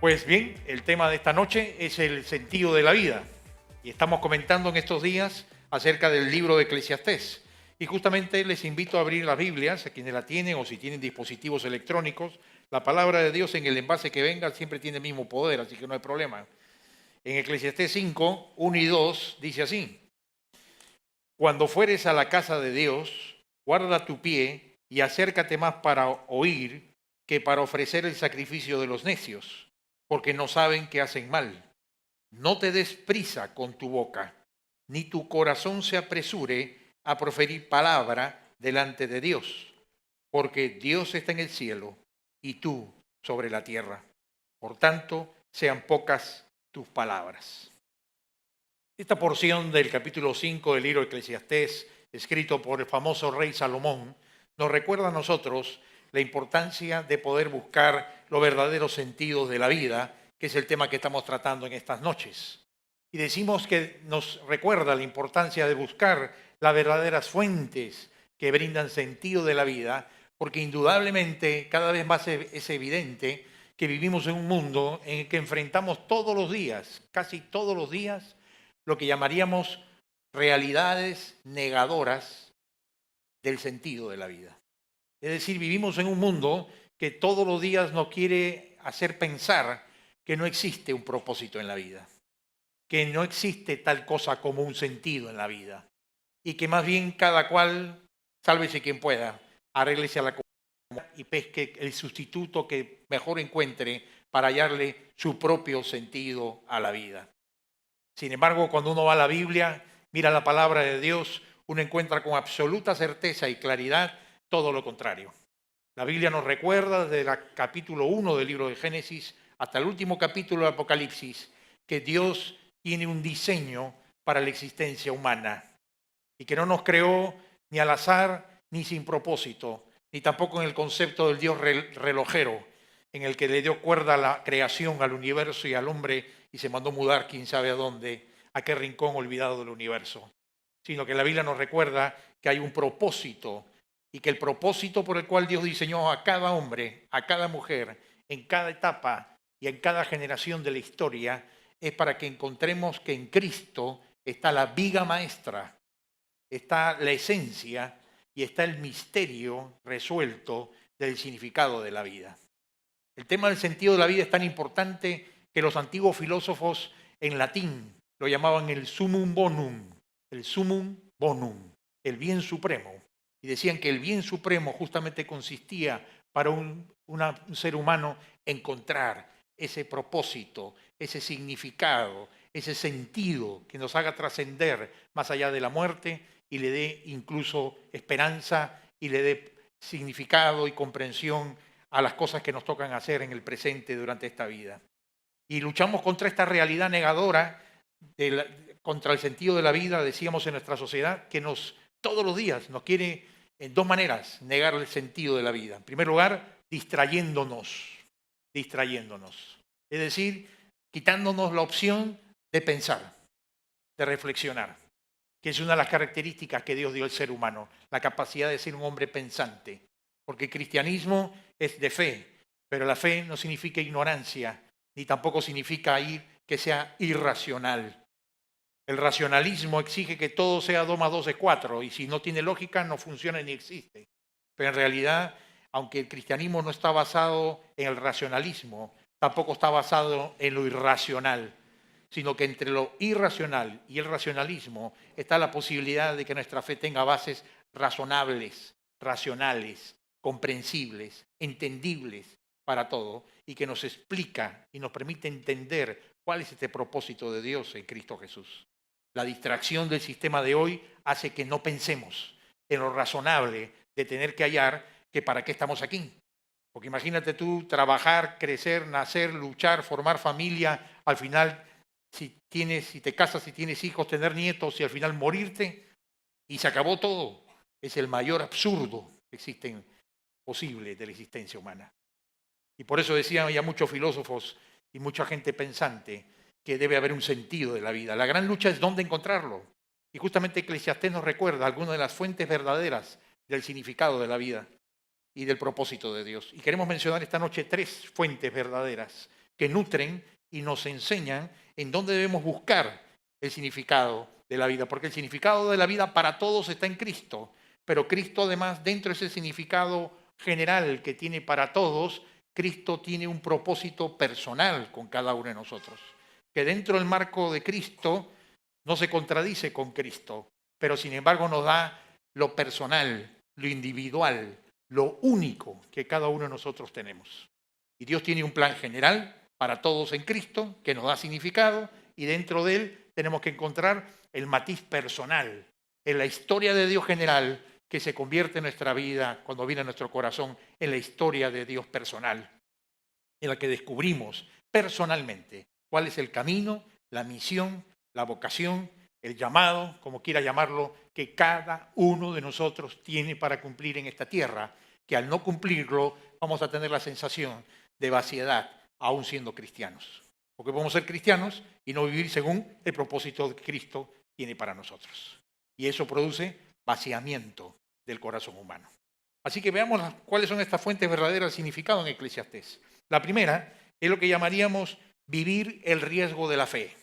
Pues bien, el tema de esta noche es el sentido de la vida. Y estamos comentando en estos días acerca del libro de Eclesiastés. Y justamente les invito a abrir las Biblias, a quienes la tienen o si tienen dispositivos electrónicos. La palabra de Dios en el envase que venga siempre tiene el mismo poder, así que no hay problema. En Eclesiastés 5, 1 y 2 dice así: Cuando fueres a la casa de Dios, guarda tu pie y acércate más para oír que para ofrecer el sacrificio de los necios, porque no saben que hacen mal. No te des prisa con tu boca, ni tu corazón se apresure a proferir palabra delante de Dios, porque Dios está en el cielo y tú sobre la tierra. Por tanto, sean pocas tus palabras. Esta porción del capítulo 5 del libro de Eclesiastés, escrito por el famoso rey Salomón, nos recuerda a nosotros la importancia de poder buscar los verdaderos sentidos de la vida, que es el tema que estamos tratando en estas noches. Y decimos que nos recuerda la importancia de buscar las verdaderas fuentes que brindan sentido de la vida, porque indudablemente cada vez más es evidente que vivimos en un mundo en el que enfrentamos todos los días, casi todos los días, lo que llamaríamos realidades negadoras del sentido de la vida. Es decir, vivimos en un mundo que todos los días nos quiere hacer pensar que no existe un propósito en la vida, que no existe tal cosa como un sentido en la vida y que más bien cada cual, sálvese quien pueda, arréglese a la comunidad y pesque el sustituto que mejor encuentre para hallarle su propio sentido a la vida. Sin embargo, cuando uno va a la Biblia, mira la palabra de Dios, uno encuentra con absoluta certeza y claridad todo lo contrario. La Biblia nos recuerda desde el capítulo 1 del libro de Génesis hasta el último capítulo de Apocalipsis que Dios tiene un diseño para la existencia humana y que no nos creó ni al azar ni sin propósito, ni tampoco en el concepto del Dios relojero, en el que le dio cuerda a la creación, al universo y al hombre y se mandó mudar quién sabe a dónde, a qué rincón olvidado del universo. Sino que la Biblia nos recuerda que hay un propósito y que el propósito por el cual Dios diseñó a cada hombre, a cada mujer, en cada etapa y en cada generación de la historia es para que encontremos que en Cristo está la viga maestra, está la esencia y está el misterio resuelto del significado de la vida. El tema del sentido de la vida es tan importante que los antiguos filósofos en latín lo llamaban el summum bonum, el bien supremo. Y decían que el bien supremo justamente consistía para un ser humano encontrar ese propósito, ese significado, ese sentido que nos haga trascender más allá de la muerte y le dé incluso esperanza y le dé significado y comprensión a las cosas que nos tocan hacer en el presente durante esta vida. Y luchamos contra esta realidad negadora, contra el sentido de la vida, decíamos en nuestra sociedad, que todos los días nos quiere en dos maneras negar el sentido de la vida. En primer lugar, distrayéndonos. Es decir, quitándonos la opción de pensar, de reflexionar, que es una de las características que Dios dio al ser humano, la capacidad de ser un hombre pensante. Porque el cristianismo es de fe, pero la fe no significa ignorancia, ni tampoco significa que sea irracional. El racionalismo exige que todo sea 2 más 2 es 4, y si no tiene lógica no funciona ni existe. Pero en realidad, aunque el cristianismo no está basado en el racionalismo, tampoco está basado en lo irracional, sino que entre lo irracional y el racionalismo está la posibilidad de que nuestra fe tenga bases razonables, racionales, comprensibles, entendibles para todo y que nos explica y nos permite entender cuál es este propósito de Dios en Cristo Jesús. La distracción del sistema de hoy hace que no pensemos en lo razonable de tener que hallar que para qué estamos aquí. Porque imagínate tú trabajar, crecer, nacer, luchar, formar familia, al final si te casas, si tienes hijos, tener nietos y al final morirte y se acabó todo. Es el mayor absurdo que existe posible de la existencia humana. Y por eso decían ya muchos filósofos y mucha gente pensante que debe haber un sentido de la vida. La gran lucha es dónde encontrarlo. Y justamente Eclesiastés nos recuerda algunas de las fuentes verdaderas del significado de la vida y del propósito de Dios. Y queremos mencionar esta noche 3 fuentes verdaderas que nutren y nos enseñan en dónde debemos buscar el significado de la vida, porque el significado de la vida para todos está en Cristo, pero Cristo además, dentro de ese significado general que tiene para todos, Cristo tiene un propósito personal con cada uno de nosotros, que dentro del marco de Cristo no se contradice con Cristo, pero sin embargo nos da lo personal, lo individual, lo único que cada uno de nosotros tenemos. Y Dios tiene un plan general para todos en Cristo que nos da significado, y dentro de él tenemos que encontrar el matiz personal en la historia de Dios general que se convierte en nuestra vida cuando viene a nuestro corazón en la historia de Dios personal, en la que descubrimos personalmente cuál es el camino, la misión, la vocación, el llamado, como quiera llamarlo, que cada uno de nosotros tiene para cumplir en esta tierra, que al no cumplirlo vamos a tener la sensación de vaciedad, aún siendo cristianos. Porque podemos ser cristianos y no vivir según el propósito que Cristo tiene para nosotros. Y eso produce vaciamiento del corazón humano. Así que veamos cuáles son estas fuentes verdaderas de significado en Eclesiastés. La primera es lo que llamaríamos vivir el riesgo de la fe.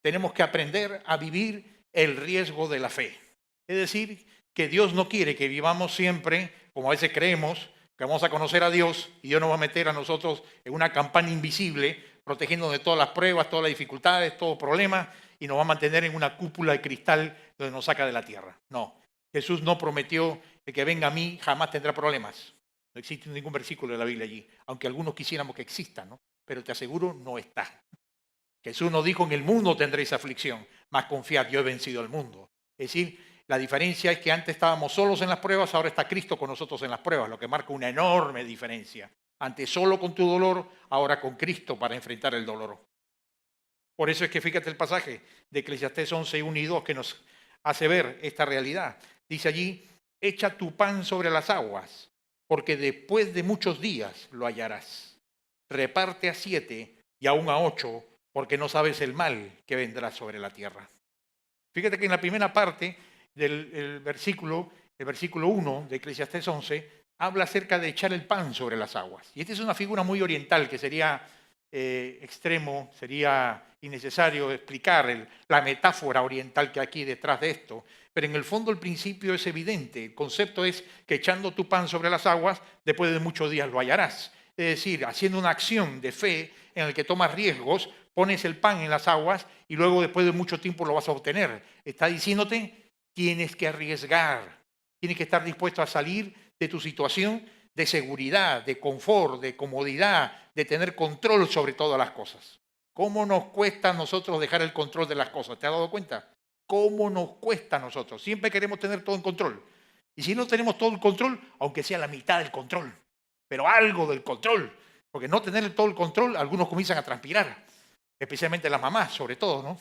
Tenemos que aprender a vivir el riesgo de la fe. Es decir, que Dios no quiere que vivamos siempre, como a veces creemos, que vamos a conocer a Dios y Dios nos va a meter a nosotros en una campana invisible, protegiéndonos de todas las pruebas, todas las dificultades, todo problema, y nos va a mantener en una cúpula de cristal donde nos saca de la tierra. No, Jesús no prometió que que venga a mí jamás tendrá problemas. No existe ningún versículo de la Biblia allí, aunque algunos quisiéramos que exista, ¿no? Pero te aseguro, no está. Jesús nos dijo, en el mundo tendréis aflicción, mas confiad, yo he vencido al mundo. Es decir, la diferencia es que antes estábamos solos en las pruebas, ahora está Cristo con nosotros en las pruebas, lo que marca una enorme diferencia. Antes solo con tu dolor, ahora con Cristo para enfrentar el dolor. Por eso es que fíjate el pasaje de Eclesiastés 11, 1 y 2 que nos hace ver esta realidad. Dice allí, echa tu pan sobre las aguas, porque después de muchos días lo hallarás. Reparte a 7 y aún a 8, porque no sabes el mal que vendrá sobre la tierra. Fíjate que en la primera parte del versículo, el versículo 1 de Eclesiastés 11, habla acerca de echar el pan sobre las aguas. Y esta es una figura muy oriental que sería extremo, sería innecesario explicar la metáfora oriental que hay aquí detrás de esto. Pero en el fondo el principio es evidente. El concepto es que echando tu pan sobre las aguas, después de muchos días lo hallarás. Es decir, haciendo una acción de fe en la que tomas riesgos, pones el pan en las aguas y luego después de mucho tiempo lo vas a obtener. Está diciéndote, tienes que arriesgar, tienes que estar dispuesto a salir de tu situación de seguridad, de confort, de comodidad, de tener control sobre todas las cosas. ¿Cómo nos cuesta a nosotros dejar el control de las cosas? ¿Te has dado cuenta? ¿Cómo nos cuesta a nosotros? Siempre queremos tener todo en control. Y si no tenemos todo el control, aunque sea la mitad del control, pero algo del control, porque no tener todo el control, algunos comienzan a transpirar, especialmente las mamás, sobre todo, ¿no?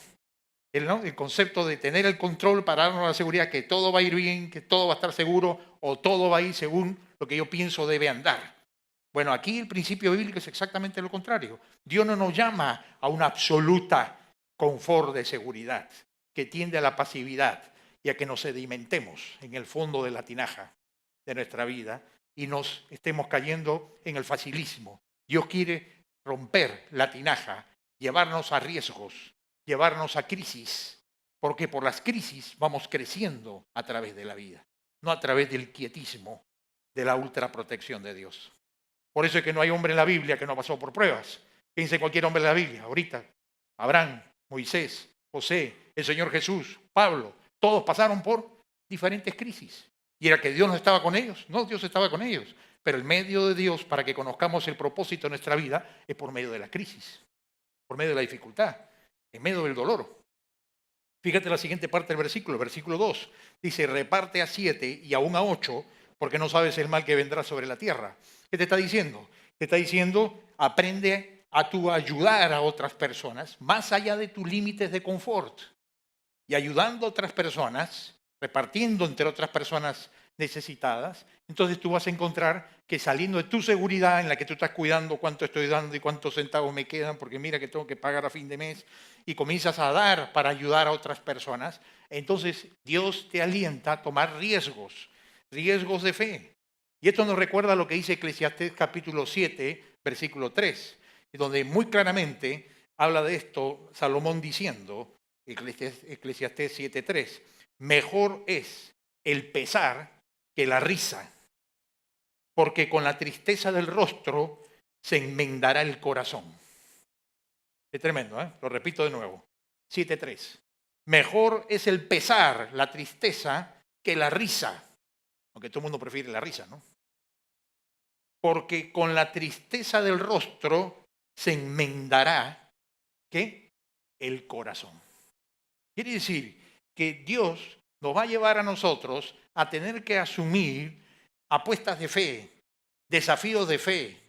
El concepto de tener el control para darnos la seguridad que todo va a ir bien, que todo va a estar seguro o todo va a ir según lo que yo pienso debe andar. Bueno, aquí el principio bíblico es exactamente lo contrario. Dios no nos llama a una absoluta confort de seguridad que tiende a la pasividad y a que nos sedimentemos en el fondo de la tinaja de nuestra vida y nos estemos cayendo en el facilismo. Dios quiere romper la tinaja, llevarnos a riesgos, llevarnos a crisis, porque por las crisis vamos creciendo a través de la vida, no a través del quietismo, de la ultraprotección de Dios. Por eso es que no hay hombre en la Biblia que no pasó por pruebas. Piense en cualquier hombre de la Biblia, ahorita, Abraham, Moisés, José, el Señor Jesús, Pablo, todos pasaron por diferentes crisis. ¿Y era que Dios no estaba con ellos? No, Dios estaba con ellos. Pero el medio de Dios para que conozcamos el propósito de nuestra vida es por medio de la crisis, por medio de la dificultad, en medio del dolor. Fíjate la siguiente parte del versículo 2. Dice, reparte a 7 y aún a 8, porque no sabes el mal que vendrá sobre la tierra. ¿Qué te está diciendo? Te está diciendo, aprende a tu ayudar a otras personas, más allá de tus límites de confort. Y ayudando a otras personas, repartiendo entre otras personas necesitadas, entonces tú vas a encontrar que saliendo de tu seguridad en la que tú estás cuidando cuánto estoy dando y cuántos centavos me quedan, porque mira que tengo que pagar a fin de mes, y comienzas a dar para ayudar a otras personas, entonces Dios te alienta a tomar riesgos de fe. Y esto nos recuerda lo que dice Eclesiastés capítulo 7, versículo 3, y donde muy claramente habla de esto Salomón diciendo, Eclesiastés 7:3, mejor es el pesar que la risa, porque con la tristeza del rostro se enmendará el corazón. Es tremendo, ¿eh? Lo repito de nuevo. 7:3. Mejor es el pesar, la tristeza, que la risa. Aunque todo el mundo prefiere la risa, ¿no? Porque con la tristeza del rostro se enmendará, ¿qué? El corazón. Quiere decir que Dios nos va a llevar a nosotros a tener que asumir apuestas de fe, desafíos de fe,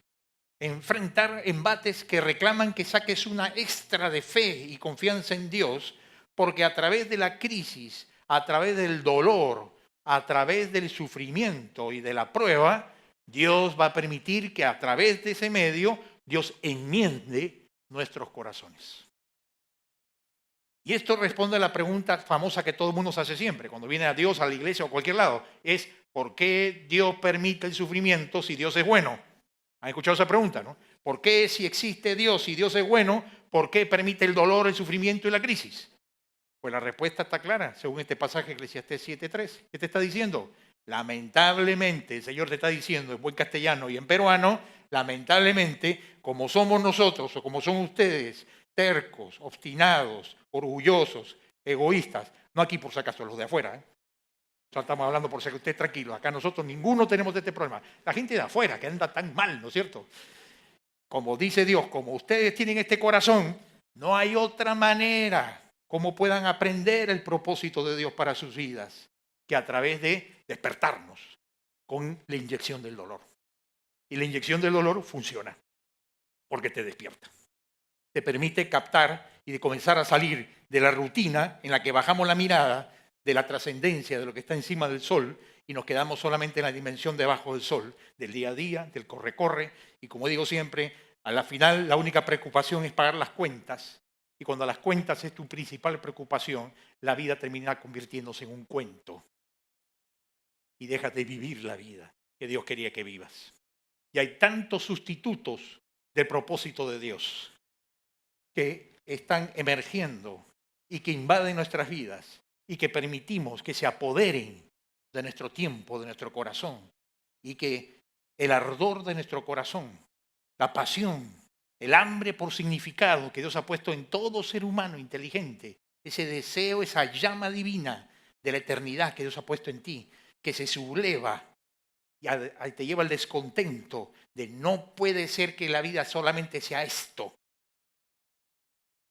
enfrentar embates que reclaman que saques una extra de fe y confianza en Dios, porque a través de la crisis, a través del dolor, a través del sufrimiento y de la prueba, Dios va a permitir que a través de ese medio Dios enmiende nuestros corazones. Y esto responde a la pregunta famosa que todo el mundo se hace siempre, cuando viene a Dios, a la iglesia o a cualquier lado, es ¿por qué Dios permite el sufrimiento si Dios es bueno? ¿Han escuchado esa pregunta, no? ¿Por qué si existe Dios y Dios es bueno, por qué permite el dolor, el sufrimiento y la crisis? Pues la respuesta está clara, según este pasaje Eclesiastés 7:3. ¿Qué te está diciendo? Lamentablemente, el Señor te está diciendo en buen castellano y en peruano, lamentablemente, como somos nosotros o como son ustedes, tercos, obstinados, orgullosos, egoístas, no aquí por si acaso los de afuera, estamos hablando por ser usted tranquilo, acá nosotros ninguno tenemos este problema. La gente de afuera que anda tan mal, ¿no es cierto? Como dice Dios, como ustedes tienen este corazón, no hay otra manera como puedan aprender el propósito de Dios para sus vidas que a través de despertarnos con la inyección del dolor. Y la inyección del dolor funciona porque te despierta. Te permite captar y de comenzar a salir de la rutina en la que bajamos la mirada de la trascendencia de lo que está encima del sol y nos quedamos solamente en la dimensión debajo del sol, del día a día, del corre-corre. Y como digo siempre, a la final la única preocupación es pagar las cuentas. Y cuando las cuentas es tu principal preocupación, la vida termina convirtiéndose en un cuento. Y dejas de vivir la vida que Dios quería que vivas. Y hay tantos sustitutos del propósito de Dios que están emergiendo y que invaden nuestras vidas y que permitimos que se apoderen de nuestro tiempo, de nuestro corazón, y que el ardor de nuestro corazón, la pasión, el hambre por significado que Dios ha puesto en todo ser humano inteligente, ese deseo, esa llama divina de la eternidad que Dios ha puesto en ti, que se subleva y te lleva al descontento de no puede ser que la vida solamente sea esto.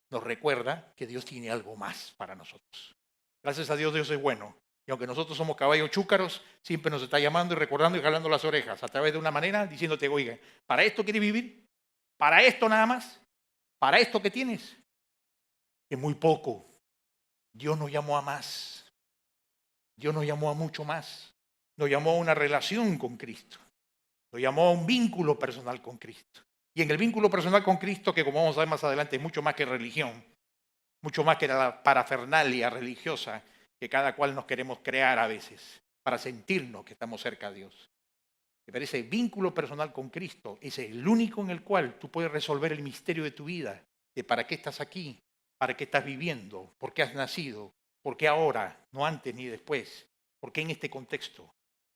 Nos recuerda que Dios tiene algo más para nosotros. Gracias a Dios, Dios es bueno. Y aunque nosotros somos caballos chúcaros, siempre nos está llamando y recordando y jalando las orejas a través de una manera, diciéndote, oiga, ¿para esto quieres vivir? ¿Para esto nada más? ¿Para esto que tienes? Es muy poco. Dios nos llamó a más. Dios nos llamó a mucho más. Nos llamó a una relación con Cristo. Nos llamó a un vínculo personal con Cristo. Y en el vínculo personal con Cristo, que como vamos a ver más adelante, es mucho más que religión, mucho más que la parafernalia religiosa que cada cual nos queremos crear a veces para sentirnos que estamos cerca de Dios. Pero ese vínculo personal con Cristo es el único en el cual tú puedes resolver el misterio de tu vida, de para qué estás aquí, para qué estás viviendo, por qué has nacido, por qué ahora, no antes ni después, por qué en este contexto.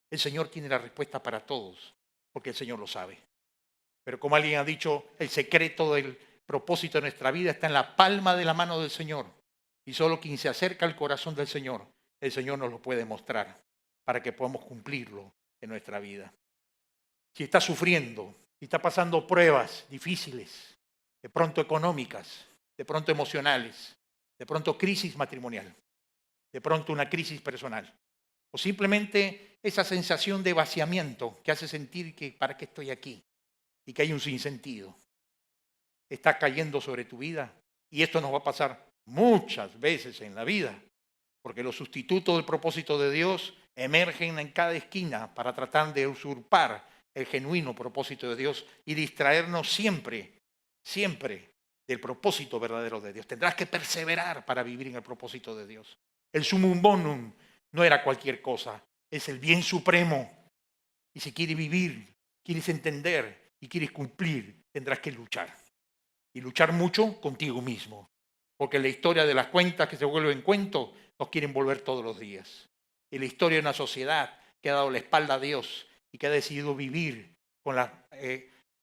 El Señor tiene la respuesta para todos, porque el Señor lo sabe. Pero como alguien ha dicho, el secreto del propósito de nuestra vida está en la palma de la mano del Señor. Y solo quien se acerca al corazón del Señor, el Señor nos lo puede mostrar para que podamos cumplirlo en nuestra vida. Si está sufriendo, si está pasando pruebas difíciles, de pronto económicas, de pronto emocionales, de pronto crisis matrimonial, de pronto una crisis personal, o simplemente esa sensación de vaciamiento que hace sentir que ¿para qué estoy aquí? Y que hay un sinsentido. Está cayendo sobre tu vida y esto nos va a pasar muchas veces en la vida, porque los sustitutos del propósito de Dios emergen en cada esquina para tratar de usurpar el genuino propósito de Dios y distraernos siempre, siempre del propósito verdadero de Dios. Tendrás que perseverar para vivir en el propósito de Dios. El sumum bonum no era cualquier cosa, es el bien supremo. Y si quieres vivir, quieres entender y quieres cumplir, tendrás que luchar. y luchar mucho contigo mismo. Porque la historia de las cuentas que se vuelven cuentos nos quieren volver todos los días. Y la historia de una sociedad que ha dado la espalda a Dios y que ha decidido vivir con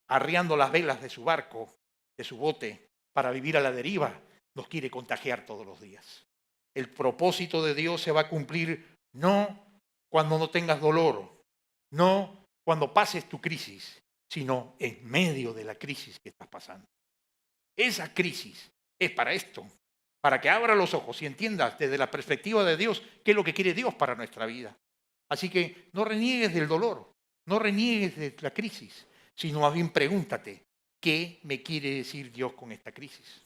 arriando las velas de su barco, de su bote, para vivir a la deriva, nos quiere contagiar todos los días. El propósito de Dios se va a cumplir no cuando no tengas dolor, no cuando pases tu crisis, sino en medio de la crisis que estás pasando. Esa crisis es para esto, para que abra los ojos y entiendas desde la perspectiva de Dios qué es lo que quiere Dios para nuestra vida. Así que no reniegues del dolor, no reniegues de la crisis, sino más bien pregúntate, ¿qué me quiere decir Dios con esta crisis?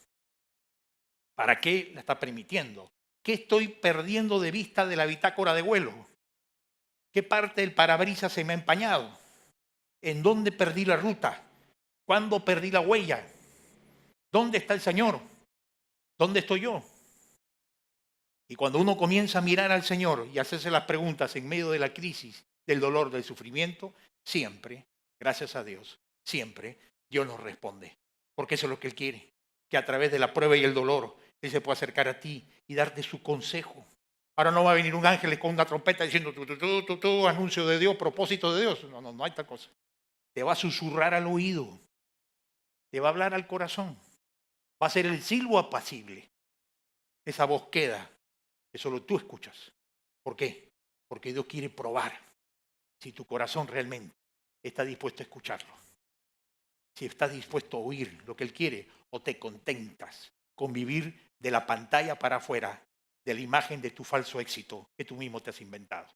¿Para qué la está permitiendo? ¿Qué estoy perdiendo de vista de la bitácora de vuelo? ¿Qué parte del parabrisas se me ha empañado? ¿En dónde perdí la ruta? ¿Cuándo perdí la huella? ¿Dónde está el Señor? ¿Dónde estoy yo? Y cuando uno comienza a mirar al Señor y hacerse las preguntas en medio de la crisis, del dolor, del sufrimiento, siempre, gracias a Dios, siempre Dios nos responde. Porque eso es lo que Él quiere, que a través de la prueba y el dolor, Él se pueda acercar a ti y darte su consejo. Ahora no va a venir un ángel con una trompeta diciendo anuncio de Dios, propósito de Dios. No hay tal cosa. Te va a susurrar al oído, te va a hablar al corazón, va a ser el silbo apacible. Esa voz queda, que solo tú escuchas. ¿Por qué? Porque Dios quiere probar si tu corazón realmente está dispuesto a escucharlo. Si estás dispuesto a oír lo que Él quiere o te contentas con vivir de la pantalla para afuera de la imagen de tu falso éxito que tú mismo te has inventado.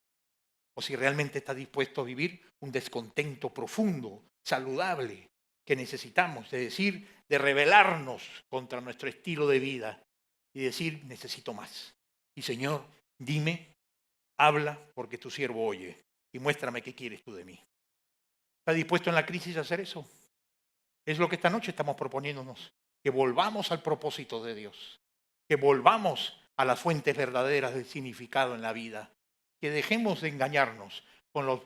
O si realmente estás dispuesto a vivir un descontento profundo, saludable, que necesitamos, es decir, de rebelarnos contra nuestro estilo de vida y decir, necesito más. Y Señor, dime, habla porque tu siervo oye y muéstrame qué quieres tú de mí. ¿Estás dispuesto en la crisis a hacer eso? Es lo que esta noche estamos proponiéndonos, que volvamos al propósito de Dios, que volvamos a las fuentes verdaderas del significado en la vida, que dejemos de engañarnos con los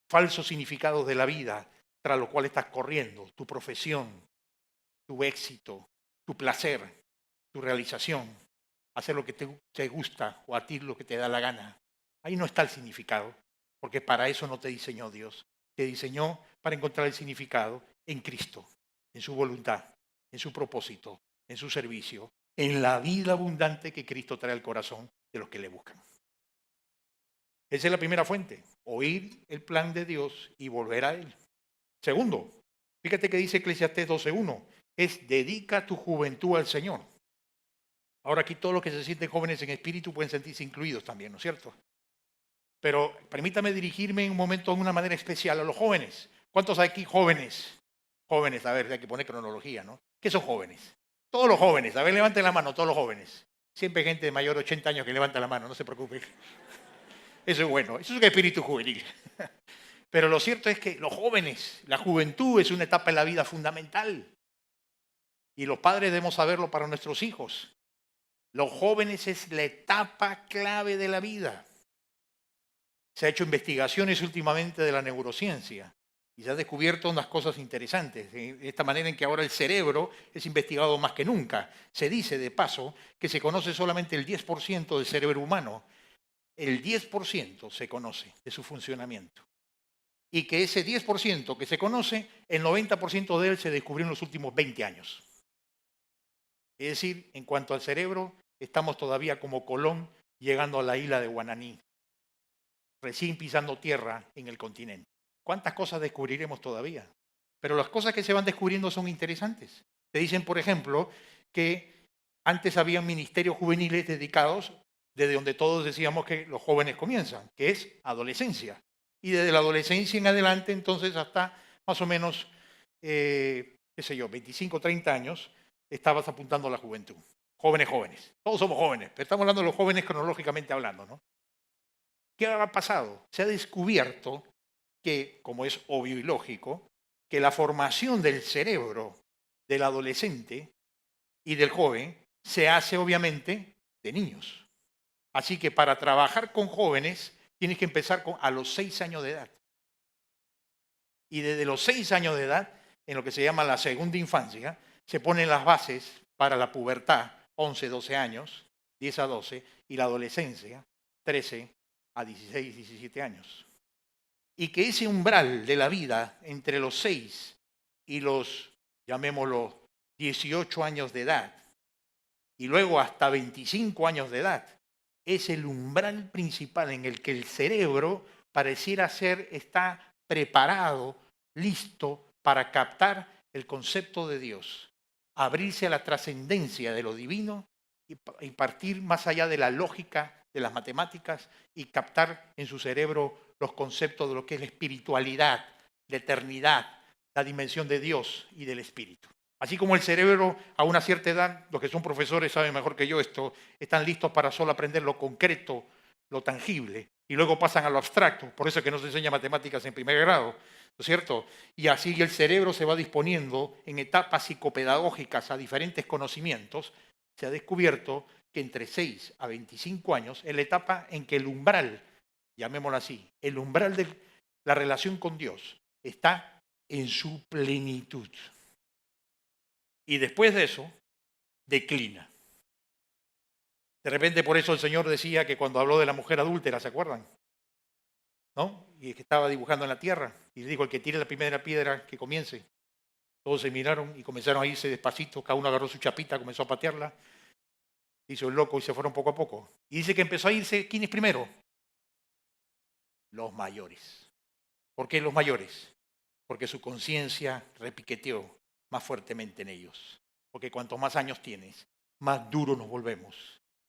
falsos significados de la vida tras los cuales estás corriendo, tu profesión, tu éxito, tu placer, tu realización, hacer lo que te gusta o a ti lo que te da la gana. Ahí no está el significado, porque para eso no te diseñó Dios. Te diseñó para encontrar el significado en Cristo, en su voluntad, en su propósito, en su servicio, en la vida abundante que Cristo trae al corazón de los que le buscan. Esa es la primera fuente, oír el plan de Dios y volver a Él. Segundo, fíjate que dice Eclesiastés 12:1, es dedica tu juventud al Señor. Ahora aquí todos los que se sienten jóvenes en espíritu pueden sentirse incluidos también, ¿no es cierto? Pero permítame dirigirme en un momento de una manera especial a los jóvenes. ¿Cuántos hay aquí jóvenes? Jóvenes, a ver, hay que poner cronología, ¿no? ¿Qué son jóvenes? Todos los jóvenes, a ver, levanten la mano, todos los jóvenes. Siempre hay gente de mayor de 80 años que levanta la mano, no se preocupe. Eso es bueno, eso es un espíritu juvenil. Pero lo cierto es que los jóvenes, la juventud es una etapa en la vida fundamental. Y los padres debemos saberlo para nuestros hijos. Los jóvenes es la etapa clave de la vida. Se ha hecho investigaciones últimamente de la neurociencia y se han descubierto unas cosas interesantes. De esta manera en que ahora el cerebro es investigado más que nunca. Se dice, de paso, que se conoce solamente el 10% del cerebro humano. El 10% se conoce de su funcionamiento. Y que ese 10% que se conoce, el 90% de él se descubrió en los últimos 20 años. Es decir, en cuanto al cerebro, estamos todavía como Colón llegando a la isla de Guananí, recién pisando tierra en el continente. ¿Cuántas cosas descubriremos todavía? Pero las cosas que se van descubriendo son interesantes. Te dicen, por ejemplo, que antes había ministerios juveniles dedicados desde donde todos decíamos que los jóvenes comienzan, que es adolescencia. Y desde la adolescencia en adelante, entonces, hasta más o menos, 25, 30 años, estabas apuntando a la juventud. Jóvenes. Todos somos jóvenes, pero estamos hablando de los jóvenes cronológicamente hablando, ¿no? ¿Qué ha pasado? Se ha descubierto que, como es obvio y lógico, que la formación del cerebro del adolescente y del joven se hace obviamente de niños. Así que para trabajar con jóvenes tienes que empezar a los 6 años de edad. Y desde los 6 años de edad, en lo que se llama la segunda infancia, se ponen las bases para la pubertad, 11, 12 años, 10 a 12, y la adolescencia, 13 a 16, 17 años. Y que ese umbral de la vida entre los 6 y los, llamémoslo, 18 años de edad, y luego hasta 25 años de edad, es el umbral principal en el que el cerebro pareciera ser, está preparado, listo para captar el concepto de Dios, abrirse a la trascendencia de lo divino y partir más allá de la lógica de las matemáticas y captar en su cerebro los conceptos de lo que es la espiritualidad, la eternidad, la dimensión de Dios y del espíritu. Así como el cerebro a una cierta edad, los que son profesores saben mejor que yo esto, están listos para solo aprender lo concreto, lo tangible, y luego pasan a lo abstracto. Por eso es que no se enseña matemáticas en primer grado, ¿no es cierto? Y así el cerebro se va disponiendo en etapas psicopedagógicas a diferentes conocimientos. Se ha descubierto que entre 6 a 25 años es la etapa en que el umbral, llamémoslo así, el umbral de la relación con Dios está en su plenitud. Y después de eso, declina. De repente por eso el Señor decía que cuando habló de la mujer adúltera, ¿se acuerdan? ¿No? Y que estaba dibujando en la tierra. Y dijo, el que tire la primera piedra, que comience. Todos se miraron y comenzaron a irse despacito. Cada uno agarró su chapita, comenzó a patearla. Hizo el loco y se fueron poco a poco. Y dice que empezó a irse, ¿quiénes primero? Los mayores. ¿Por qué los mayores? Porque su conciencia repiqueteó más fuertemente en ellos. Porque cuanto más años tienes, más duros nos volvemos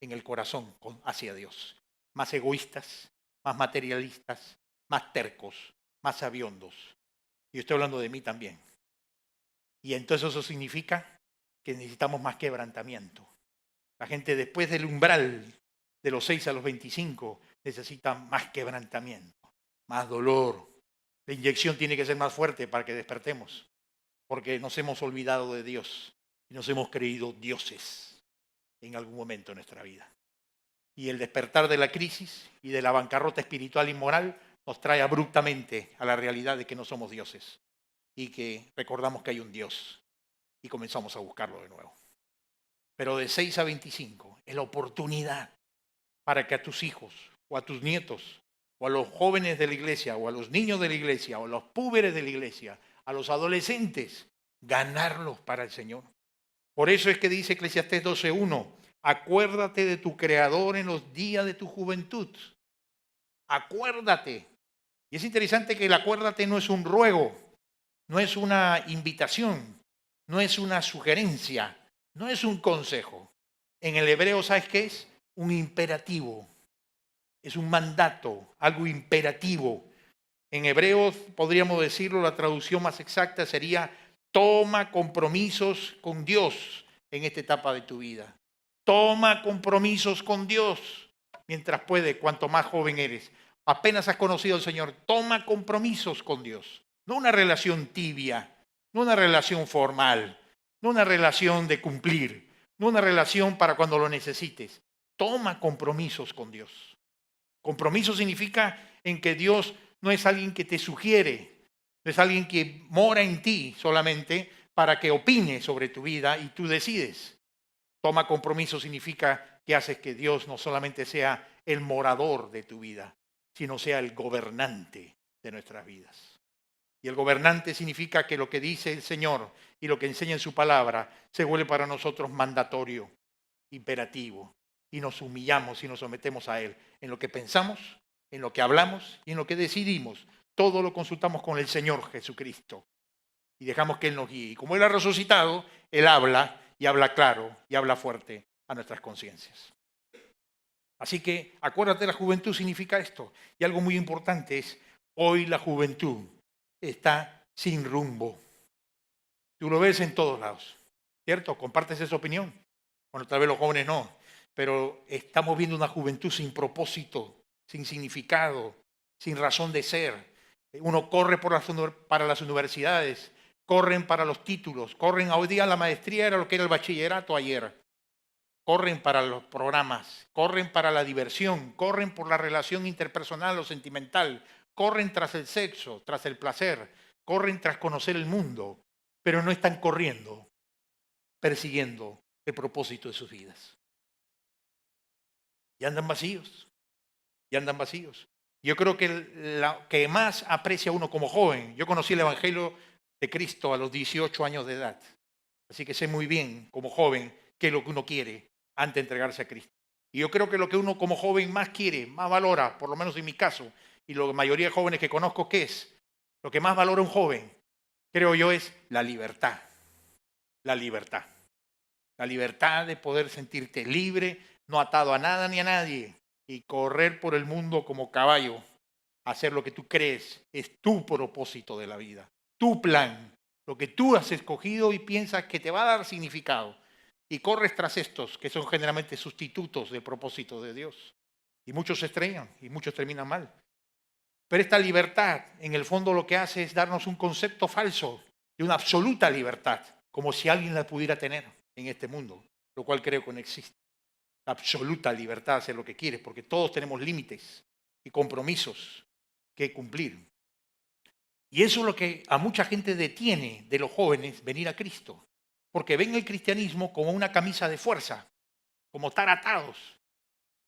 en el corazón hacia Dios. Más egoístas, más materialistas, más tercos, más sabiondos. Y estoy hablando de mí también. Y entonces eso significa que necesitamos más quebrantamiento. La gente después del umbral de los 6 a los 25 necesita más quebrantamiento, más dolor. La inyección tiene que ser más fuerte para que despertemos, porque nos hemos olvidado de Dios y nos hemos creído dioses en algún momento de nuestra vida. Y el despertar de la crisis y de la bancarrota espiritual y moral nos trae abruptamente a la realidad de que no somos dioses y que recordamos que hay un Dios y comenzamos a buscarlo de nuevo. Pero de 6 a 25 es la oportunidad para que a tus hijos o a tus nietos o a los jóvenes de la iglesia o a los niños de la iglesia o a los púberes de la iglesia, a los adolescentes, ganarlos para el Señor. Por eso es que dice Eclesiastés 12:1, acuérdate de tu Creador en los días de tu juventud. Acuérdate. Y es interesante que el acuérdate no es un ruego, no es una invitación, no es una sugerencia, no es un consejo. En el hebreo, ¿sabes qué es? Un imperativo. Es un mandato, algo imperativo. En hebreo, podríamos decirlo, la traducción más exacta sería: toma compromisos con Dios en esta etapa de tu vida. Toma compromisos con Dios mientras puede, cuanto más joven eres. Apenas has conocido al Señor, toma compromisos con Dios. No una relación tibia, no una relación formal, no una relación de cumplir, no una relación para cuando lo necesites. Toma compromisos con Dios. Compromiso significa en que Dios no es alguien que te sugiere, no es alguien que mora en ti solamente para que opine sobre tu vida y tú decides. Toma compromiso significa que haces que Dios no solamente sea el morador de tu vida, sino sea el gobernante de nuestras vidas. Y el gobernante significa que lo que dice el Señor y lo que enseña en su palabra se vuelve para nosotros mandatorio, imperativo. Y nos humillamos y nos sometemos a Él en lo que pensamos, en lo que hablamos y en lo que decidimos. Todo lo consultamos con el Señor Jesucristo y dejamos que Él nos guíe. Y como Él ha resucitado, Él habla y habla claro y habla fuerte a nuestras conciencias. Así que acuérdate, la juventud significa esto. Y algo muy importante es, hoy la juventud está sin rumbo. Tú lo ves en todos lados, ¿cierto? ¿Compartes esa opinión? Bueno, tal vez los jóvenes no, pero estamos viendo una juventud sin propósito, sin significado, sin razón de ser. Uno corre para las universidades, corren para los títulos, corren hoy día la maestría, era lo que era el bachillerato ayer. Corren para los programas, corren para la diversión, corren por la relación interpersonal o sentimental, corren tras el sexo, tras el placer, corren tras conocer el mundo, pero no están corriendo persiguiendo el propósito de sus vidas. Y andan vacíos, y andan vacíos. Yo creo que lo que más aprecia uno como joven, yo conocí el Evangelio de Cristo a los 18 años de edad, así que sé muy bien como joven qué es lo que uno quiere antes de entregarse a Cristo. Y yo creo que lo que uno como joven más quiere, más valora, por lo menos en mi caso, y la mayoría de jóvenes que conozco, ¿qué es? Lo que más valora un joven, creo yo, es la libertad. La libertad. La libertad de poder sentirte libre, no atado a nada ni a nadie, y correr por el mundo como caballo, hacer lo que tú crees es tu propósito de la vida, tu plan, lo que tú has escogido y piensas que te va a dar significado. Y corres tras estos, que son generalmente sustitutos del propósito de Dios. Y muchos se estrellan y muchos terminan mal. Pero esta libertad, en el fondo, lo que hace es darnos un concepto falso de una absoluta libertad, como si alguien la pudiera tener en este mundo, lo cual creo que no existe. La absoluta libertad de hacer lo que quieres, porque todos tenemos límites y compromisos que cumplir. Y eso es lo que a mucha gente detiene de los jóvenes venir a Cristo, porque ven el cristianismo como una camisa de fuerza, como estar atados,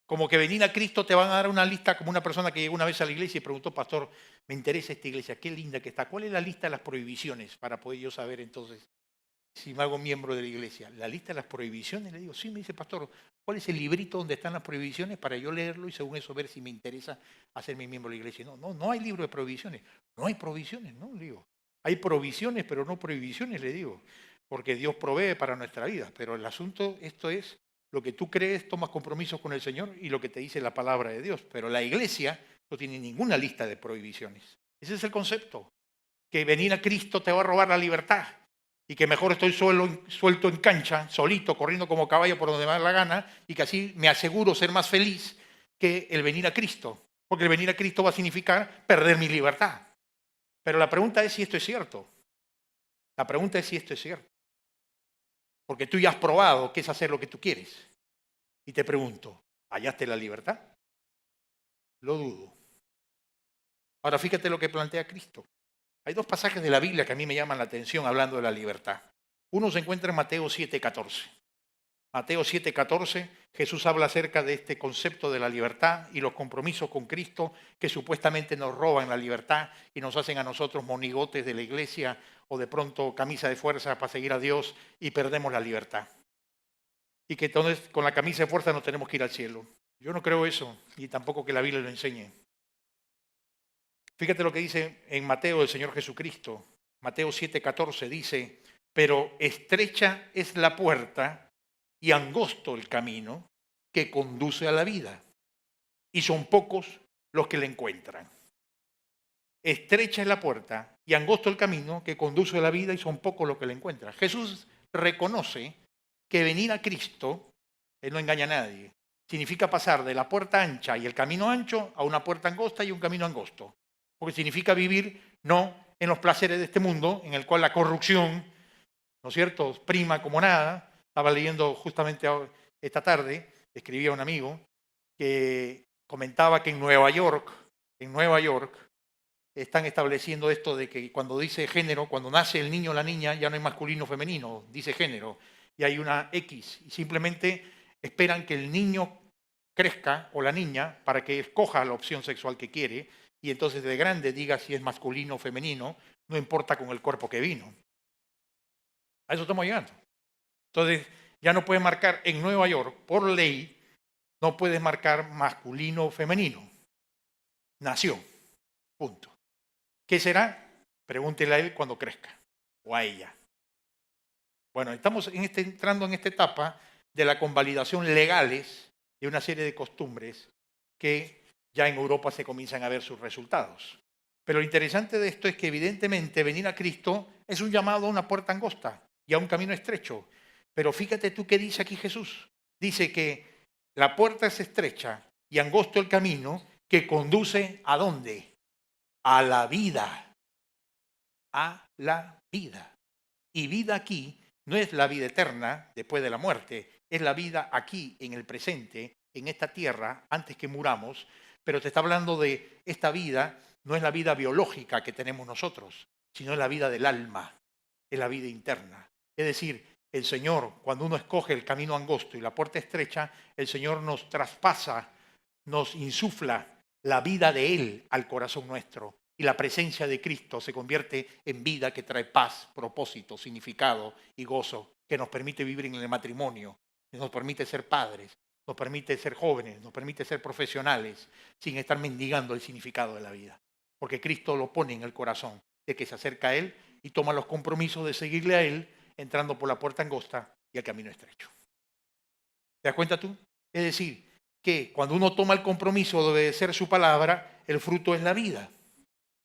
como que venir a Cristo te van a dar una lista, como una persona que llegó una vez a la iglesia y preguntó, pastor, me interesa esta iglesia, qué linda que está, ¿cuál es la lista de las prohibiciones para poder yo saber entonces si me hago miembro de la iglesia? La lista de las prohibiciones, le digo, sí, me dice, pastor, ¿cuál es el librito donde están las prohibiciones para yo leerlo y según eso ver si me interesa hacerme miembro de la iglesia? No hay libro de prohibiciones, no hay prohibiciones, no, le digo. Hay provisiones, pero no prohibiciones, le digo, porque Dios provee para nuestra vida, pero el asunto, esto es, lo que tú crees, tomas compromisos con el Señor y lo que te dice la palabra de Dios, pero la iglesia no tiene ninguna lista de prohibiciones. Ese es el concepto, que venir a Cristo te va a robar la libertad. Y que mejor estoy suelto en cancha, solito, corriendo como caballo por donde me da la gana, y que así me aseguro ser más feliz que el venir a Cristo. Porque el venir a Cristo va a significar perder mi libertad. Pero la pregunta es si esto es cierto. La pregunta es si esto es cierto. Porque tú ya has probado qué es hacer lo que tú quieres. Y te pregunto, ¿hallaste la libertad? Lo dudo. Ahora fíjate lo que plantea Cristo. Hay dos pasajes de la Biblia que a mí me llaman la atención hablando de la libertad. Uno se encuentra en Mateo 7:14. Mateo 7:14, Jesús habla acerca de este concepto de la libertad y los compromisos con Cristo que supuestamente nos roban la libertad y nos hacen a nosotros monigotes de la iglesia o de pronto camisa de fuerza para seguir a Dios y perdemos la libertad. Y que entonces con la camisa de fuerza nos tenemos que ir al cielo. Yo no creo eso y tampoco que la Biblia lo enseñe. Fíjate lo que dice en Mateo el Señor Jesucristo. Mateo 7:14 dice, pero estrecha es la puerta y angosto el camino que conduce a la vida, y son pocos los que la encuentran. Estrecha es la puerta y angosto el camino que conduce a la vida, y son pocos los que la encuentran. Jesús reconoce que venir a Cristo, Él no engaña a nadie, significa pasar de la puerta ancha y el camino ancho a una puerta angosta y un camino angosto. Porque significa vivir no en los placeres de este mundo, en el cual la corrupción, ¿no es cierto?, prima como nada. Estaba leyendo justamente esta tarde, escribía un amigo, que comentaba que en Nueva York, están estableciendo esto de que cuando dice género, cuando nace el niño o la niña, ya no hay masculino o femenino, dice género, y hay una X, y simplemente esperan que el niño crezca o la niña para que escoja la opción sexual que quiere, y entonces de grande diga si es masculino o femenino, no importa con el cuerpo que vino. A eso estamos llegando. Entonces, ya no puedes marcar en Nueva York, por ley, no puedes marcar masculino o femenino. Nació. Punto. ¿Qué será? Pregúntele a él cuando crezca, o a ella. Bueno, estamos entrando en esta etapa de la convalidación legales de una serie de costumbres que ya en Europa se comienzan a ver sus resultados. Pero lo interesante de esto es que evidentemente venir a Cristo es un llamado a una puerta angosta y a un camino estrecho. Pero fíjate tú qué dice aquí Jesús. Dice que la puerta es estrecha y angosto el camino que conduce ¿a dónde? A la vida. A la vida. Y vida aquí no es la vida eterna después de la muerte, es la vida aquí en el presente, en esta tierra, antes que muramos, pero te está hablando de esta vida, no es la vida biológica que tenemos nosotros, sino es la vida del alma, es la vida interna. Es decir, el Señor, cuando uno escoge el camino angosto y la puerta estrecha, el Señor nos traspasa, nos insufla la vida de Él al corazón nuestro. Y la presencia de Cristo se convierte en vida que trae paz, propósito, significado y gozo, que nos permite vivir en el matrimonio, que nos permite ser padres, nos permite ser jóvenes, nos permite ser profesionales, sin estar mendigando el significado de la vida. Porque Cristo lo pone en el corazón de que se acerca a Él y toma los compromisos de seguirle a Él, entrando por la puerta angosta y el camino estrecho. ¿Te das cuenta tú? Es decir, que cuando uno toma el compromiso de obedecer su palabra, el fruto es la vida.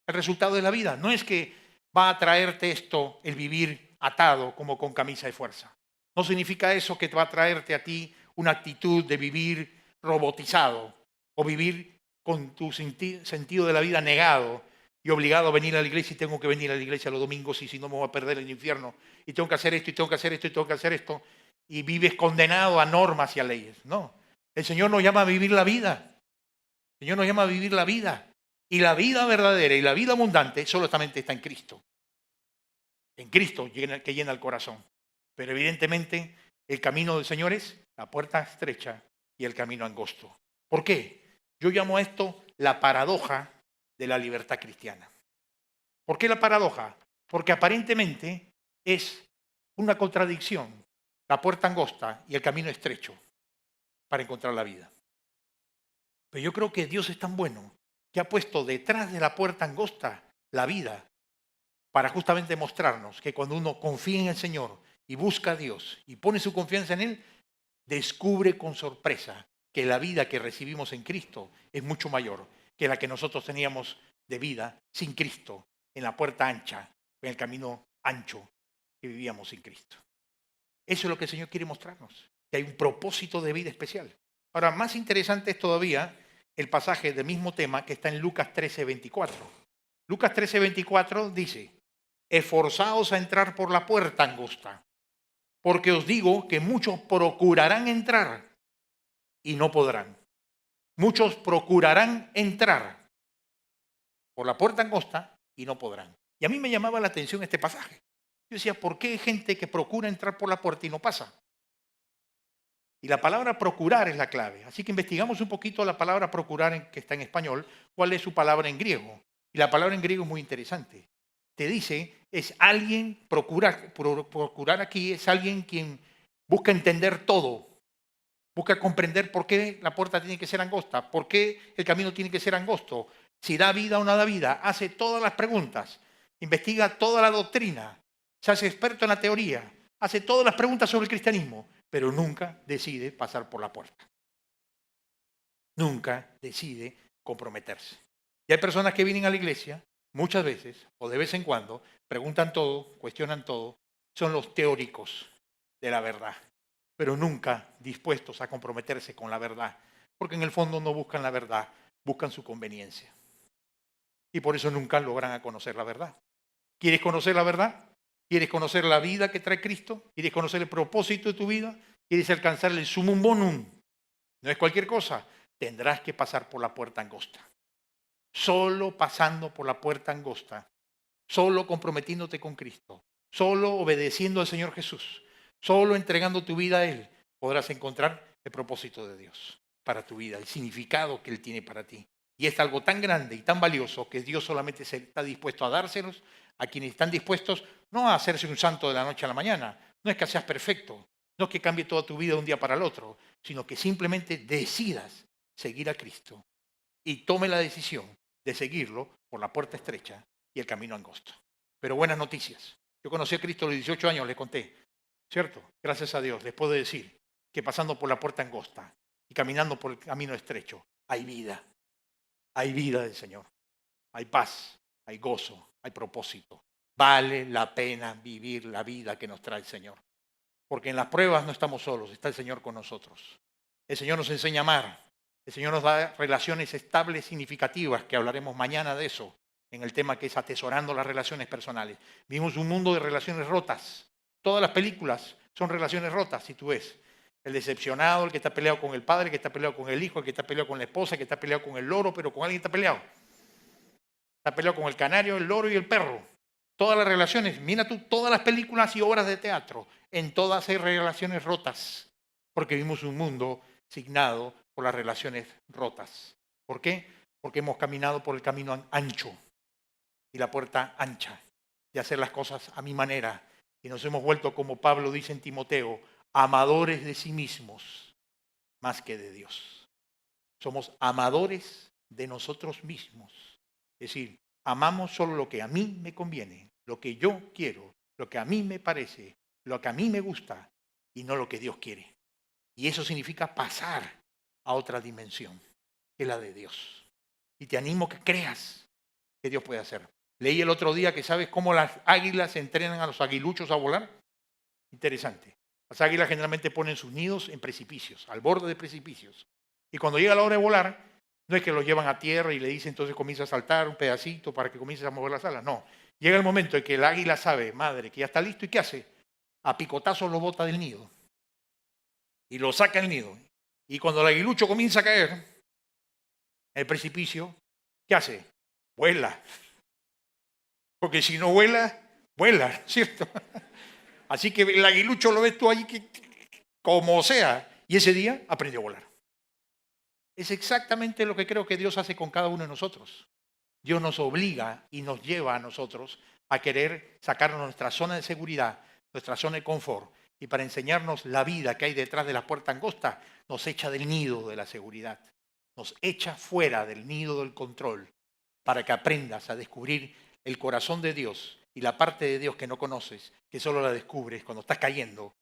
El resultado de la vida. No es que va a traerte esto, el vivir atado como con camisa de fuerza. No significa eso que va a traerte a ti una actitud de vivir robotizado o vivir con tu sentido de la vida negado y obligado a venir a la iglesia y tengo que venir a la iglesia los domingos y si no me voy a perder el infierno y tengo que hacer esto y tengo que hacer esto y tengo que hacer esto y vives condenado a normas y a leyes. No, el Señor nos llama a vivir la vida. El Señor nos llama a vivir la vida. Y la vida verdadera y la vida abundante solamente está en Cristo. En Cristo que llena el corazón. Pero evidentemente el camino del Señor es la puerta estrecha y el camino angosto. ¿Por qué? Yo llamo a esto la paradoja de la libertad cristiana. ¿Por qué la paradoja? Porque aparentemente es una contradicción la puerta angosta y el camino estrecho para encontrar la vida. Pero yo creo que Dios es tan bueno que ha puesto detrás de la puerta angosta la vida para justamente mostrarnos que cuando uno confía en el Señor y busca a Dios y pone su confianza en Él, descubre con sorpresa que la vida que recibimos en Cristo es mucho mayor que la que nosotros teníamos de vida sin Cristo, en la puerta ancha, en el camino ancho que vivíamos sin Cristo. Eso es lo que el Señor quiere mostrarnos, que hay un propósito de vida especial. Ahora, más interesante es todavía el pasaje del mismo tema que está en Lucas 13:24. Lucas 13:24 dice, esforzaos a entrar por la puerta angosta, porque os digo que muchos procurarán entrar y no podrán. Muchos procurarán entrar por la puerta angosta y no podrán. Y a mí me llamaba la atención este pasaje. Yo decía, ¿por qué hay gente que procura entrar por la puerta y no pasa? Y la palabra procurar es la clave. Así que investigamos un poquito la palabra procurar que está en español, cuál es su palabra en griego. Y la palabra en griego es muy interesante. Te dice, es alguien, procurar aquí es alguien quien busca entender todo, busca comprender por qué la puerta tiene que ser angosta, por qué el camino tiene que ser angosto, si da vida o no da vida, hace todas las preguntas, investiga toda la doctrina, se hace experto en la teoría, hace todas las preguntas sobre el cristianismo, pero nunca decide pasar por la puerta. Nunca decide comprometerse. Y hay personas que vienen a la iglesia muchas veces, o de vez en cuando, preguntan todo, cuestionan todo, son los teóricos de la verdad, pero nunca dispuestos a comprometerse con la verdad, porque en el fondo no buscan la verdad, buscan su conveniencia. Y por eso nunca logran a conocer la verdad. ¿Quieres conocer la verdad? ¿Quieres conocer la vida que trae Cristo? ¿Quieres conocer el propósito de tu vida? ¿Quieres alcanzar el sumum bonum? No es cualquier cosa. Tendrás que pasar por la puerta angosta. Solo pasando por la puerta angosta, solo comprometiéndote con Cristo, solo obedeciendo al Señor Jesús, solo entregando tu vida a Él, podrás encontrar el propósito de Dios para tu vida, el significado que Él tiene para ti. Y es algo tan grande y tan valioso que Dios solamente está dispuesto a dárselos a quienes están dispuestos no a hacerse un santo de la noche a la mañana, no es que seas perfecto, no es que cambie toda tu vida de un día para el otro, sino que simplemente decidas seguir a Cristo y tome la decisión de seguirlo por la puerta estrecha y el camino angosto. Pero buenas noticias. Yo conocí a Cristo a los 18 años, les conté, ¿cierto? Gracias a Dios, les puedo decir que pasando por la puerta angosta y caminando por el camino estrecho, hay vida. Hay vida del Señor. Hay paz, hay gozo, hay propósito. Vale la pena vivir la vida que nos trae el Señor. Porque en las pruebas no estamos solos, está el Señor con nosotros. El Señor nos enseña a amar. El Señor nos da relaciones estables, significativas, que hablaremos mañana de eso, en el tema que es atesorando las relaciones personales. Vivimos un mundo de relaciones rotas. Todas las películas son relaciones rotas, si tú ves. El decepcionado, el que está peleado con el padre, el que está peleado con el hijo, el que está peleado con la esposa, el que está peleado con el loro, pero con alguien está peleado. Está peleado con el canario, el loro y el perro. Todas las relaciones, mira tú, todas las películas y obras de teatro en todas hay relaciones rotas, porque vivimos un mundo signado por las relaciones rotas. ¿Por qué? Porque hemos caminado por el camino ancho y la puerta ancha de hacer las cosas a mi manera. Y nos hemos vuelto, como Pablo dice en Timoteo, amadores de sí mismos más que de Dios. Somos amadores de nosotros mismos. Es decir, amamos solo lo que a mí me conviene, lo que yo quiero, lo que a mí me parece, lo que a mí me gusta y no lo que Dios quiere. Y eso significa pasar a otra dimensión, que es la de Dios. Y te animo a que creas que Dios puede hacer. Leí el otro día que sabes cómo las águilas entrenan a los aguiluchos a volar. Interesante. Las águilas generalmente ponen sus nidos en precipicios, al borde de precipicios. Y cuando llega la hora de volar, no es que los llevan a tierra y le dicen entonces comienza a saltar un pedacito para que comiences a mover las alas. No. Llega el momento en que el águila sabe, madre, que ya está listo. ¿Y qué hace? A picotazos lo bota del nido. Y lo saca del nido. Y cuando el aguilucho comienza a caer en el precipicio, ¿qué hace? Vuela. Porque si no vuela, vuela, ¿cierto? Así que el aguilucho lo ves tú allí como sea. Y ese día aprendió a volar. Es exactamente lo que creo que Dios hace con cada uno de nosotros. Dios nos obliga y nos lleva a nosotros a querer sacarnos nuestra zona de seguridad, nuestra zona de confort. Y para enseñarnos la vida que hay detrás de la puerta angosta, nos echa del nido de la seguridad. Nos echa fuera del nido del control para que aprendas a descubrir el corazón de Dios y la parte de Dios que no conoces, que solo la descubres cuando estás cayendo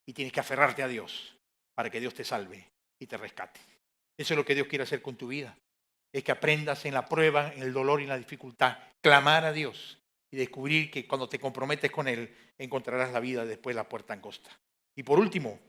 y tienes que aferrarte a Dios para que Dios te salve y te rescate. Eso es lo que Dios quiere hacer con tu vida. Es que aprendas en la prueba, en el dolor y en la dificultad, clamar a Dios y descubrir que cuando te comprometes con Él, encontrarás la vida después de la puerta angosta. Y por último,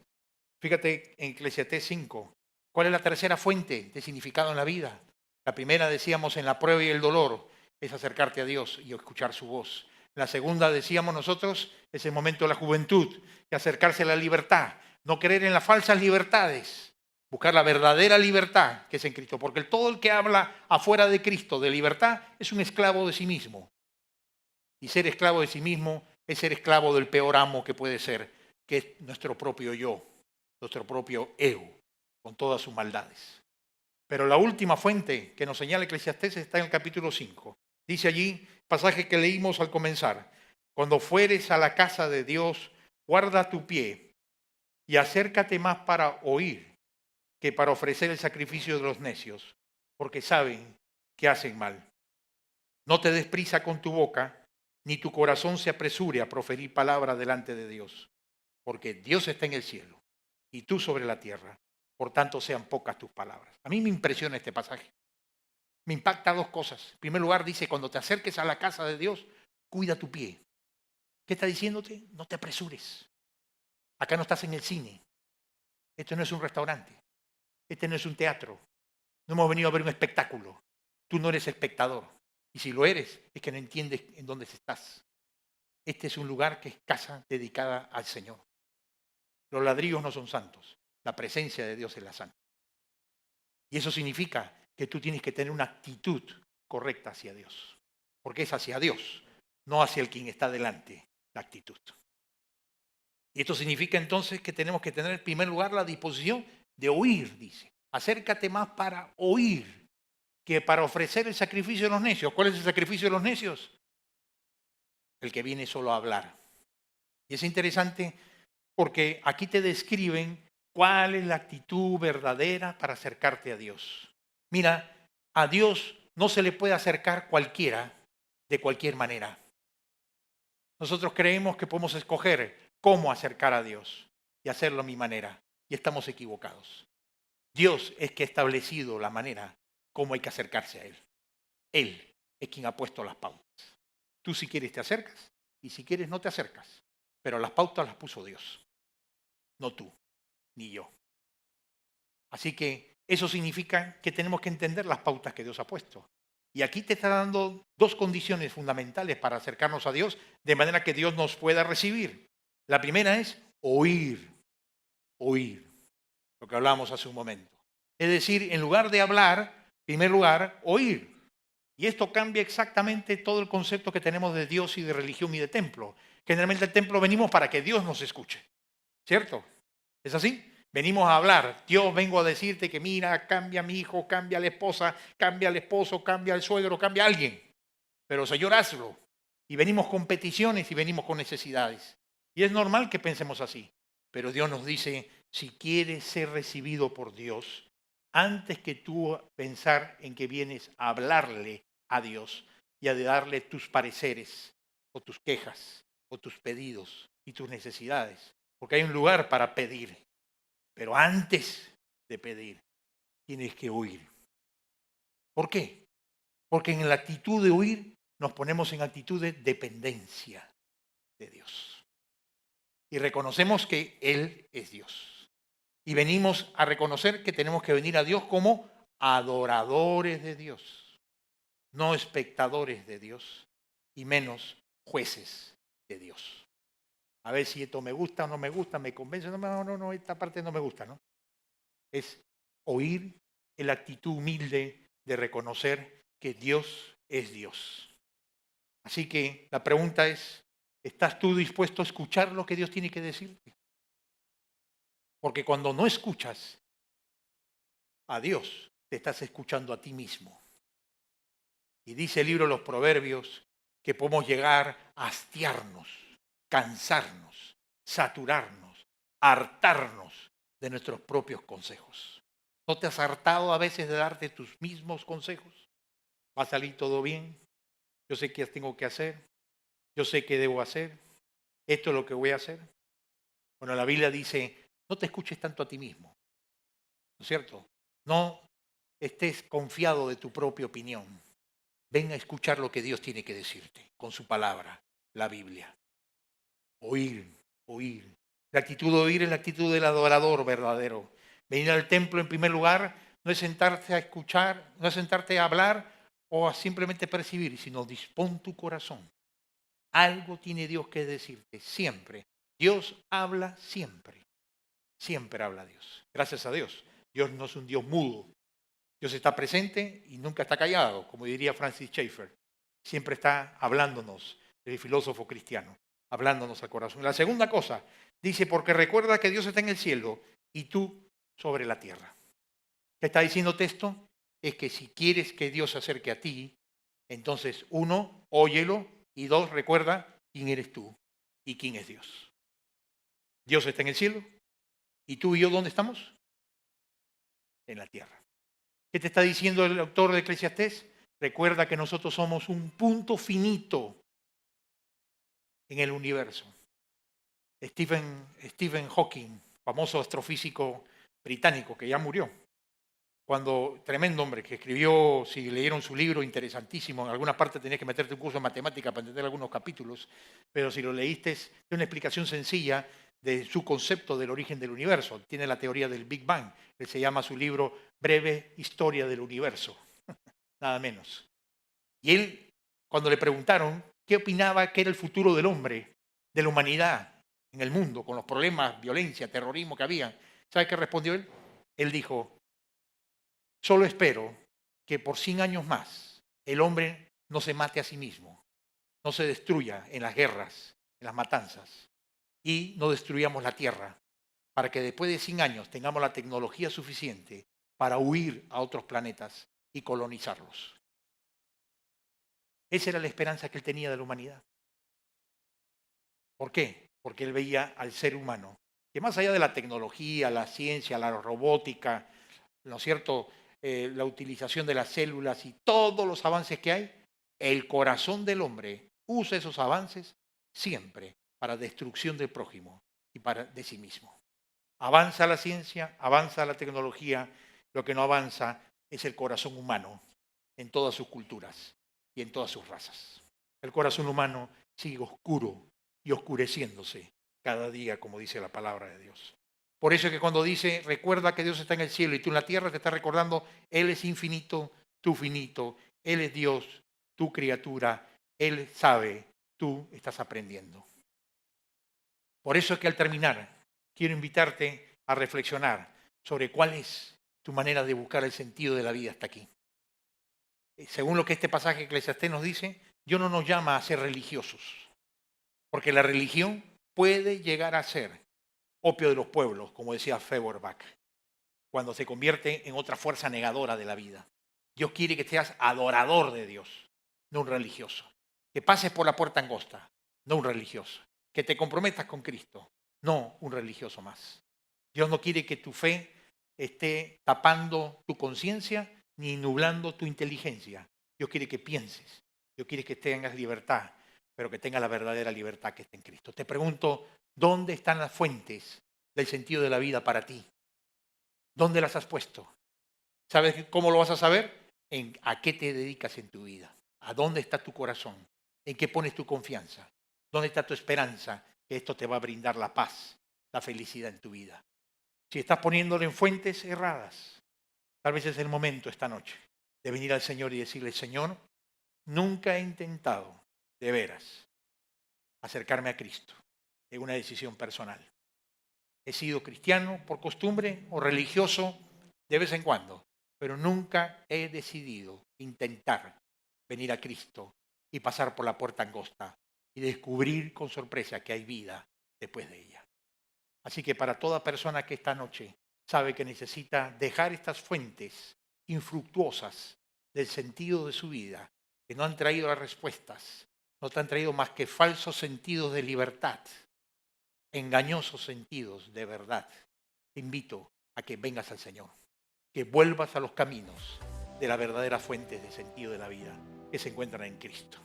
fíjate en Eclesiastés 5, ¿cuál es la tercera fuente de significado en la vida? La primera, decíamos, en la prueba y el dolor, es acercarte a Dios y escuchar su voz. La segunda, decíamos nosotros, es el momento de la juventud y acercarse a la libertad. No creer en las falsas libertades, buscar la verdadera libertad que es en Cristo. Porque todo el que habla afuera de Cristo de libertad es un esclavo de sí mismo. Y ser esclavo de sí mismo es ser esclavo del peor amo que puede ser, que es nuestro propio yo, nuestro propio ego, con todas sus maldades. Pero la última fuente que nos señala Eclesiastés está en el capítulo 5. Dice allí, pasaje que leímos al comenzar, cuando fueres a la casa de Dios, guarda tu pie y acércate más para oír que para ofrecer el sacrificio de los necios, porque saben que hacen mal. No te des prisa con tu boca, ni tu corazón se apresure a proferir palabra delante de Dios, porque Dios está en el cielo y tú sobre la tierra. Por tanto, sean pocas tus palabras. A mí me impresiona este pasaje. Me impacta dos cosas. En primer lugar, dice, cuando te acerques a la casa de Dios, cuida tu pie. ¿Qué está diciéndote? No te apresures. Acá no estás en el cine. Esto no es un restaurante. Este no es un teatro. No hemos venido a ver un espectáculo. Tú no eres espectador. Y si lo eres, es que no entiendes en dónde estás. Este es un lugar que es casa dedicada al Señor. Los ladrillos no son santos. La presencia de Dios es la santa. Y eso significa que tú tienes que tener una actitud correcta hacia Dios. Porque es hacia Dios, no hacia el quien está delante, la actitud. Y esto significa entonces que tenemos que tener en primer lugar la disposición de oír, dice. Acércate más para oír que para ofrecer el sacrificio de los necios. ¿Cuál es el sacrificio de los necios? El que viene solo a hablar. Y es interesante porque aquí te describen cuál es la actitud verdadera para acercarte a Dios. Mira, a Dios no se le puede acercar cualquiera de cualquier manera. Nosotros creemos que podemos escoger cómo acercar a Dios y hacerlo a mi manera. Y estamos equivocados. Dios es que ha establecido la manera cómo hay que acercarse a Él. Él es quien ha puesto las pautas. Tú si quieres te acercas y si quieres no te acercas. Pero las pautas las puso Dios. No tú, ni yo. Así que eso significa que tenemos que entender las pautas que Dios ha puesto. Y aquí te está dando dos condiciones fundamentales para acercarnos a Dios, de manera que Dios nos pueda recibir. La primera es oír, lo que hablábamos hace un momento. Es decir, en lugar de hablar, en primer lugar, oír. Y esto cambia exactamente todo el concepto que tenemos de Dios y de religión y de templo. Generalmente al templo venimos para que Dios nos escuche, ¿cierto? ¿Es así? Venimos a hablar. Dios, vengo a decirte que mira, cambia a mi hijo, cambia a la esposa, cambia al esposo, cambia al suegro, cambia a alguien. Pero Señor, hazlo. Y venimos con peticiones y venimos con necesidades. Y es normal que pensemos así. Pero Dios nos dice, si quieres ser recibido por Dios, antes que tú pensar en que vienes a hablarle a Dios y a darle tus pareceres o tus quejas o tus pedidos y tus necesidades, porque hay un lugar para pedir, pero antes de pedir tienes que oír. ¿Por qué? Porque en la actitud de oír nos ponemos en actitud de dependencia de Dios y reconocemos que Él es Dios. Y venimos a reconocer que tenemos que venir a Dios como adoradores de Dios, no espectadores de Dios y menos jueces de Dios. A ver si esto me gusta o no me gusta, me convence, no, esta parte no me gusta, ¿no? Es oír en la actitud humilde de reconocer que Dios es Dios. Así que la pregunta es, ¿estás tú dispuesto a escuchar lo que Dios tiene que decirte? Porque cuando no escuchas a Dios, te estás escuchando a ti mismo. Y dice el libro de los Proverbios que podemos llegar a hastiarnos, cansarnos, saturarnos, hartarnos de nuestros propios consejos. ¿No te has hartado a veces de darte tus mismos consejos? ¿Va a salir todo bien? Yo sé qué tengo que hacer. Yo sé qué debo hacer. Esto es lo que voy a hacer. Bueno, la Biblia dice, no te escuches tanto a ti mismo, ¿no es cierto? No estés confiado de tu propia opinión. Ven a escuchar lo que Dios tiene que decirte con su palabra, la Biblia. Oír, oír. La actitud de oír es la actitud del adorador verdadero. Venir al templo en primer lugar no es sentarte a escuchar, no es sentarte a hablar o a simplemente percibir, sino dispón tu corazón. Algo tiene Dios que decirte, siempre. Dios habla siempre. Siempre habla Dios. Gracias a Dios. Dios no es un Dios mudo. Dios está presente y nunca está callado, como diría Francis Schaeffer. Siempre está hablándonos, el filósofo cristiano, hablándonos al corazón. La segunda cosa, dice, porque recuerda que Dios está en el cielo y tú sobre la tierra. ¿Qué está diciéndote esto? Es que si quieres que Dios se acerque a ti, entonces, uno, óyelo, y dos, recuerda quién eres tú y quién es Dios. Dios está en el cielo y tú y yo, ¿dónde estamos? En la tierra. ¿Qué te está diciendo el autor de Eclesiastés? Recuerda que nosotros somos un punto finito en el universo. Stephen Hawking, famoso astrofísico británico que ya murió, tremendo hombre que escribió, si leyeron su libro, interesantísimo, en alguna parte tenías que meterte un curso de matemática para entender algunos capítulos, pero si lo leíste es una explicación sencilla de su concepto del origen del universo. Tiene la teoría del Big Bang, que se llama su libro Breve Historia del Universo, nada menos. Y él, cuando le preguntaron qué opinaba que era el futuro del hombre, de la humanidad en el mundo, con los problemas, violencia, terrorismo que había, ¿sabe qué respondió él? Él dijo, solo espero que por 100 años más el hombre no se mate a sí mismo, no se destruya en las guerras, en las matanzas, y no destruyamos la tierra, para que después de 100 años tengamos la tecnología suficiente para huir a otros planetas y colonizarlos. Esa era la esperanza que él tenía de la humanidad. ¿Por qué? Porque él veía al ser humano, que más allá de la tecnología, la ciencia, la robótica, ¿no es cierto?, la utilización de las células y todos los avances que hay, el corazón del hombre usa esos avances siempre para destrucción del prójimo y para de sí mismo. Avanza la ciencia, avanza la tecnología, lo que no avanza es el corazón humano en todas sus culturas y en todas sus razas. El corazón humano sigue oscuro y oscureciéndose cada día, como dice la palabra de Dios. Por eso es que cuando dice, recuerda que Dios está en el cielo y tú en la tierra, te está recordando, Él es infinito, tú finito, Él es Dios, tu criatura, Él sabe, tú estás aprendiendo. Por eso es que al terminar, quiero invitarte a reflexionar sobre cuál es tu manera de buscar el sentido de la vida hasta aquí. Según lo que este pasaje de Eclesiastés nos dice, Dios no nos llama a ser religiosos. Porque la religión puede llegar a ser opio de los pueblos, como decía Feuerbach, cuando se convierte en otra fuerza negadora de la vida. Dios quiere que seas adorador de Dios, no un religioso. Que pases por la puerta angosta, no un religioso. Que te comprometas con Cristo, no un religioso más. Dios no quiere que tu fe esté tapando tu conciencia ni nublando tu inteligencia. Dios quiere que pienses. Dios quiere que tengas libertad, pero que tengas la verdadera libertad que está en Cristo. Te pregunto, ¿dónde están las fuentes del sentido de la vida para ti? ¿Dónde las has puesto? ¿Sabes cómo lo vas a saber? En a qué te dedicas en tu vida. ¿A dónde está tu corazón? ¿En qué pones tu confianza? ¿Dónde está tu esperanza? Que esto te va a brindar la paz, la felicidad en tu vida. Si estás poniéndolo en fuentes erradas, tal vez es el momento esta noche de venir al Señor y decirle, Señor, nunca he intentado de veras acercarme a Cristo en una decisión personal. He sido cristiano por costumbre o religioso de vez en cuando, pero nunca he decidido intentar venir a Cristo y pasar por la puerta angosta y descubrir con sorpresa que hay vida después de ella. Así que para toda persona que esta noche sabe que necesita dejar estas fuentes infructuosas del sentido de su vida, que no han traído las respuestas, no te han traído más que falsos sentidos de libertad, engañosos sentidos de verdad, te invito a que vengas al Señor, que vuelvas a los caminos de la verdadera fuente de sentido de la vida que se encuentran en Cristo.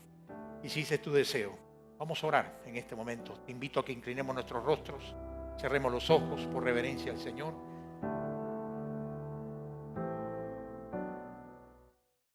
Y si ese es tu deseo, vamos a orar en este momento. Te invito a que inclinemos nuestros rostros, cerremos los ojos por reverencia al Señor